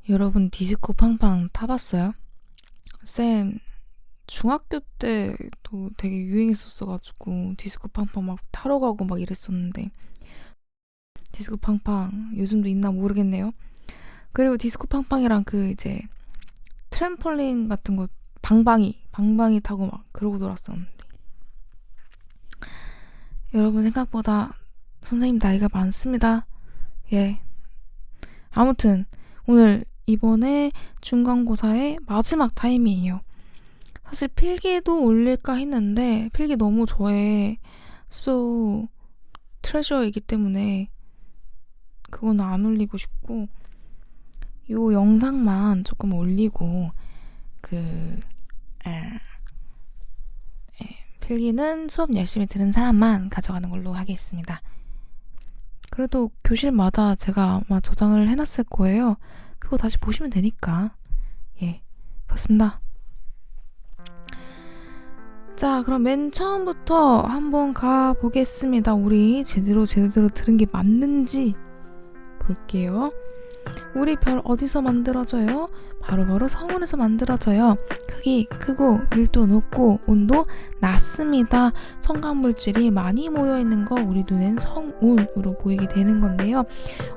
여러분 디스코 팡팡 타봤어요? 쌤 중학교 때도 되게 유행했었어가지고 디스코 팡팡 막 타러 가고 막 이랬었는데 디스코 팡팡 요즘도 있나 모르겠네요. 그리고 디스코 팡팡이랑 그 이제 트램폴린 같은 거 방방이 타고 막 그러고 놀았었는데 여러분 생각보다 선생님 나이가 많습니다. 예. 아무튼 오늘 이번에 중간고사의 마지막 타임이에요. 사실 필기도 올릴까 했는데 필기 너무 저의 트레저이기 때문에 그건 안 올리고 싶고 요 영상만 조금 올리고 그 필기는 수업 열심히 들은 사람만 가져가는 걸로 하겠습니다. 그래도 교실마다 제가 아마 저장을 해놨을 거예요. 그거 다시 보시면 되니까. 예, 그렇습니다. 자, 그럼 맨 처음부터 한번 가보겠습니다. 우리 제대로 들은 게 맞는지 볼게요. 우리 별 어디서 만들어져요? 바로 성운에서 만들어져요. 크기 크고 밀도 높고 온도 낮습니다. 성간물질이 많이 모여있는 거 우리 눈엔 성운으로 보이게 되는 건데요.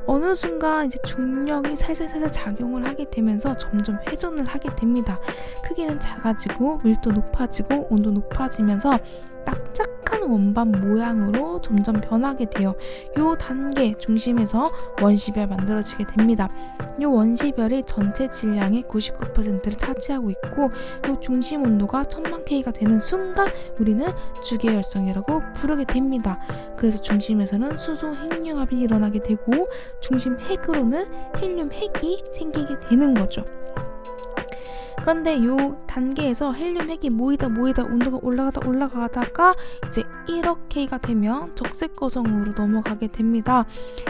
어느 순간 이제 중력이 살살살살 작용을 하게 되면서 점점 회전을 하게 됩니다. 크기는 작아지고 밀도 높아지고 온도 높아지면서 납작한 원반 모양으로 점점 변하게 돼요. 요 단계 중심에서 원시별 만들어지게 됩니다. 요 원시별이 전체 질량의 99%를 차지하고 있고 요 중심 온도가 1000만 K가 되는 순간 우리는 주계열성이라고 부르게 됩니다. 그래서 중심에서는 수소 핵융합이 일어나게 되고 중심 핵으로는 헬륨 핵이 생기게 되는 거죠. 그런데 요 단계에서 헬륨 핵이 모이다 온도가 올라가다가 이제 1억 K가 되면 적색거성으로 넘어가게 됩니다.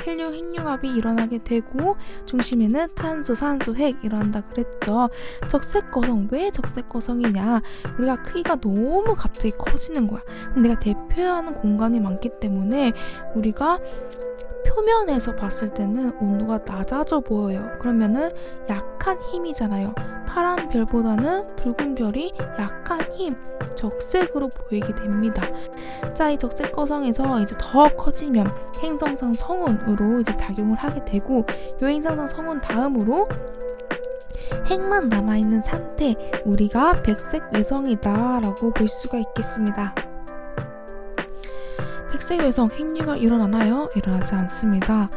헬륨 핵융합이 일어나게 되고 중심에는 탄소, 산소, 핵 일어난다 그랬죠. 적색거성, 왜 적색거성이냐? 우리가 크기가 너무 갑자기 커지는 거야. 그럼 내가 대표하는 공간이 많기 때문에 우리가 표면에서 봤을 때는 온도가 낮아져 보여요. 그러면은 약한 힘이잖아요. 파란 별보다는 붉은 별이 약한 힘, 적색으로 보이게 됩니다. 자, 이 적색거성에서 이제 더 커지면 행성상 성운으로 이제 작용을 하게 되고 요 행성상 성운 다음으로 핵만 남아있는 상태, 우리가 백색 외성이다 라고 볼 수가 있겠습니다. 백색 외성 핵융합 일어나나요? 일어나지 않습니다.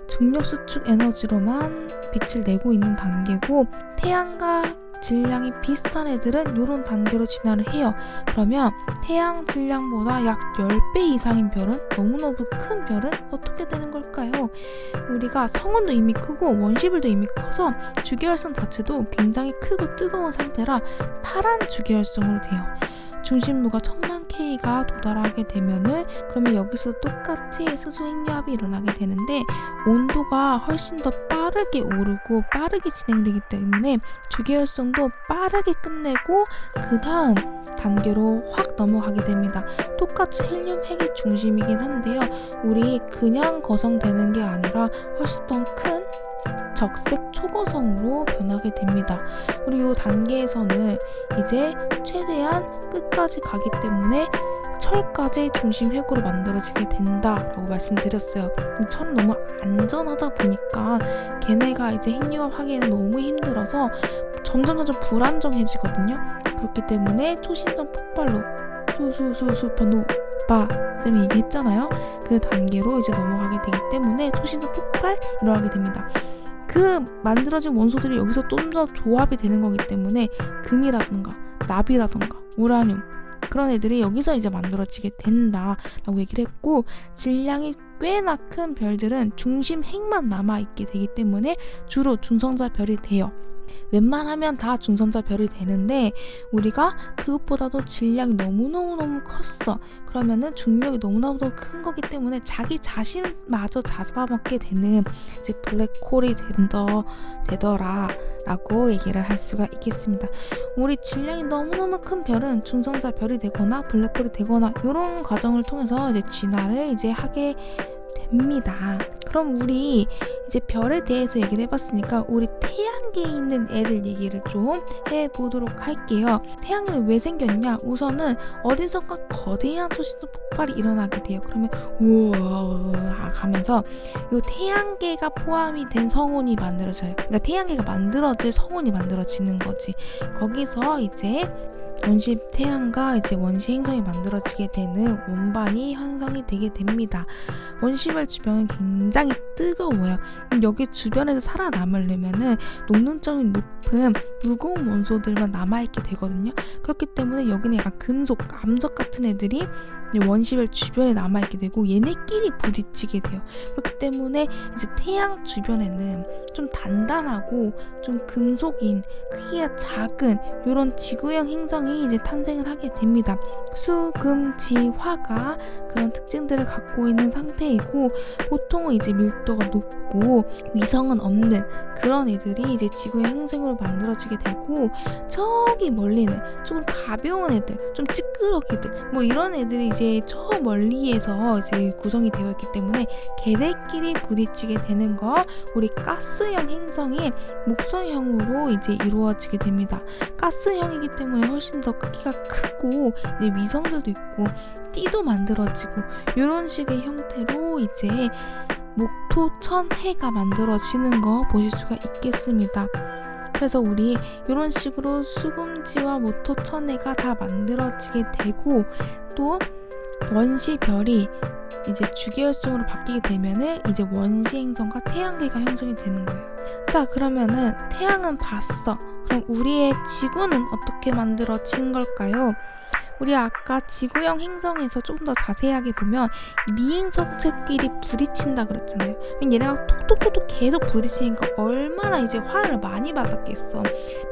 중력 수축 에너지로만 빛을 내고 있는 단계고 태양과 질량이 비슷한 애들은 이런 단계로 진화를 해요. 그러면 태양 질량보다 약 10배 이상인 별은, 너무너무 큰 별은 어떻게 되는 걸까요? 우리가 성운도 이미 크고 원시별도 이미 커서 주계열성 자체도 굉장히 크고 뜨거운 상태라 파란 주계열성으로 돼요. 중심부가 1000만 K가 도달하게 되면은 그러면 여기서 똑같이 수소 핵융합이 일어나게 되는데 온도가 훨씬 더 빠르게 오르고 빠르게 진행되기 때문에 주계열성도 빠르게 끝내고 그 다음 단계로 확 넘어가게 됩니다. 똑같이 헬륨 핵이 중심이긴 한데요. 우리 그냥 거성되는 게 아니라 훨씬 더 큰 적색 초거성으로 변하게 됩니다. 그리고 이 단계에서는 이제 최대한 끝까지 가기 때문에 철까지 중심 핵으로 만들어지게 된다라고 말씀드렸어요. 근데 철은 너무 안전하다 보니까 걔네가 이제 핵융합 하기에는 너무 힘들어서 점점 불안정해지거든요. 그렇기 때문에 초신성 폭발로 슈퍼노바 쌤이 얘기했잖아요. 그 단계로 이제 넘어가게 되기 때문에 초신성 폭발 일어나게 됩니다. 그 만들어진 원소들이 여기서 좀 더 조합이 되는 거기 때문에 금이라든가 납이라든가 우라늄 그런 애들이 여기서 이제 만들어지게 된다라고 얘기를 했고, 질량이 꽤나 큰 별들은 중심 핵만 남아있게 되기 때문에 주로 중성자 별이 돼요. 웬만하면 다 중성자 별이 되는데 우리가 그것보다도 질량이 너무너무 컸어. 그러면은 중력이 너무너무 큰 거기 때문에 자기 자신마저 잡아먹게 되는 이제 블랙홀이 되더라 라고 얘기를 할 수가 있겠습니다. 우리 질량이 너무너무 큰 별은 중성자 별이 되거나 블랙홀이 되거나 이런 과정을 통해서 이제 진화를 이제 하게 됩니다. 그럼 우리 이제 별에 대해서 얘기를 해봤으니까 우리 태양계에 있는 애들 얘기를 좀 해보도록 할게요. 태양계는 왜 생겼냐? 우선은 어디선가 거대한 소수점 폭발이 일어나게 돼요. 그러면 우와 가면서 이 태양계가 포함이 된 성운이 만들어져요. 그러니까 태양계가 만들어질 성운이 만들어지는 거지. 거기서 이제 원시 태양과 이제 원시 행성이 만들어지게 되는 원반이 형성이 되게 됩니다. 원시별 주변은 굉장히 뜨거워요. 여기 주변에서 살아남으려면은 녹는점이 높은 무거운 원소들만 남아있게 되거든요. 그렇기 때문에 여기는 약간 금속, 암석 같은 애들이 원시별 주변에 남아있게 되고 얘네끼리 부딪히게 돼요. 그렇기 때문에 이제 태양 주변에는 좀 단단하고 좀 금속인 크기가 작은 이런 지구형 행성이 이제 탄생을 하게 됩니다. 수, 금, 지, 화가 그런 특징들을 갖고 있는 상태이고 보통은 이제 밀도가 높고 위성은 없는 그런 애들이 이제 지구의 행성으로 만들어지게 되고 저기 멀리는 조금 가벼운 애들, 좀 찌끄러기들 뭐 이런 애들이 이제 저 멀리에서 이제 구성이 되어 있기 때문에 걔네끼리 부딪히게 되는 거 우리 가스형 행성이 목성형으로 이제 이루어지게 됩니다. 가스형이기 때문에 훨씬 더 크기가 크고 이제 위성들도 있고 띠도 만들어지고 이런 식의 형태로 이제 목토천해가 만들어지는 거 보실 수가 있겠습니다. 그래서 우리 이런 식으로 수금지와 목토천해가 다 만들어지게 되고 또 원시별이 이제 주기활성으로 바뀌게 되면은 이제 원시 행성과 태양계가 형성이 되는 거예요. 자, 그러면은 태양은 봤어. 그럼 우리의 지구는 어떻게 만들어진 걸까요? 우리 아까 지구형 행성에서 조금 더 자세하게 보면 미행성체끼리 부딪힌다 그랬잖아요. 얘네가 톡톡톡톡 계속 부딪히니까 얼마나 이제 화를 많이 받았겠어.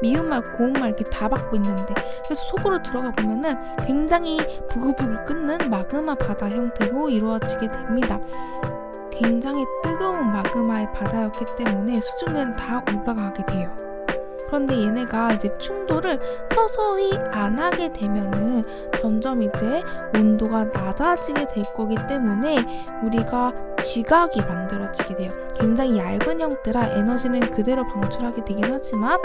미운말 고운말 이렇게 다 받고 있는데 그래서 속으로 들어가 보면은 굉장히 부글부글 끓는 마그마 바다 형태로 이루어지게 됩니다. 굉장히 뜨거운 마그마의 바다였기 때문에 수증기는 다 올라가게 돼요. 그런데 얘네가 이제 충돌을 서서히 안 하게 되면은 점점 이제 온도가 낮아지게 될 거기 때문에 우리가 지각이 만들어지게 돼요. 굉장히 얇은 형태라 에너지는 그대로 방출하게 되긴 하지만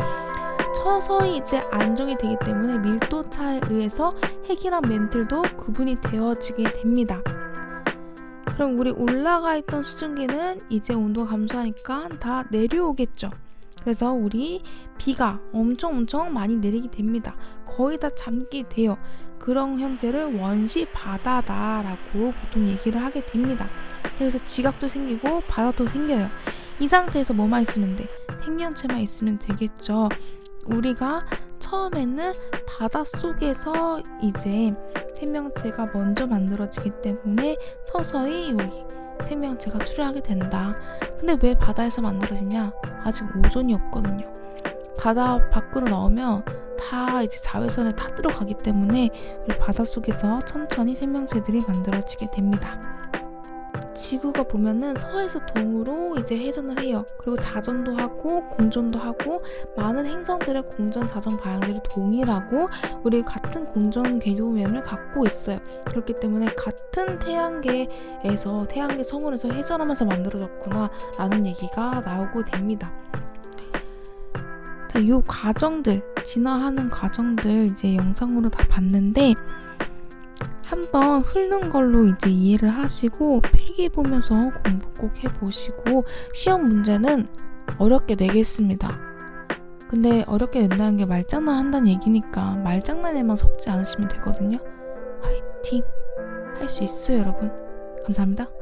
서서히 이제 안정이 되기 때문에 밀도 차에 의해서 핵이랑 멘틀도 구분이 되어지게 됩니다. 그럼 우리 올라가 있던 수증기는 이제 온도가 감소하니까 다 내려오겠죠. 그래서 우리 비가 엄청 많이 내리게 됩니다. 거의 다 잠기게 돼요. 그런 형태를 원시 바다다라고 보통 얘기를 하게 됩니다. 그래서 지각도 생기고 바다도 생겨요. 이 상태에서 뭐만 있으면 돼? 생명체만 있으면 되겠죠. 우리가 처음에는 바닷속에서 이제 생명체가 먼저 만들어지기 때문에 서서히 우리 생명체가 출현하게 된다. 근데 왜 바다에서 만들어지냐? 아직 오존이 없거든요. 바다 밖으로 나오면 다 이제 자외선에 다 들어가기 때문에 우리 바닷속에서 천천히 생명체들이 만들어지게 됩니다. 지구가 보면은 서에서 동으로 이제 회전을 해요. 그리고 자전도 하고 공전도 하고 많은 행성들의 공전, 자전 방향들이 동일하고 우리 같은 공전 궤도면을 갖고 있어요. 그렇기 때문에 같은 태양계에서 태양계 성운에서 회전하면서 만들어졌구나 라는 얘기가 나오고 됩니다. 자, 이 과정들, 진화하는 과정들 이제 영상으로 다 봤는데 한번 훑는 걸로 이제 이해를 하시고 필기 보면서 공부 꼭 해보시고 시험 문제는 어렵게 내겠습니다. 근데 어렵게 낸다는 게 말장난 한다는 얘기니까 말장난에만 속지 않으시면 되거든요. 화이팅! 할 수 있어요, 여러분. 감사합니다.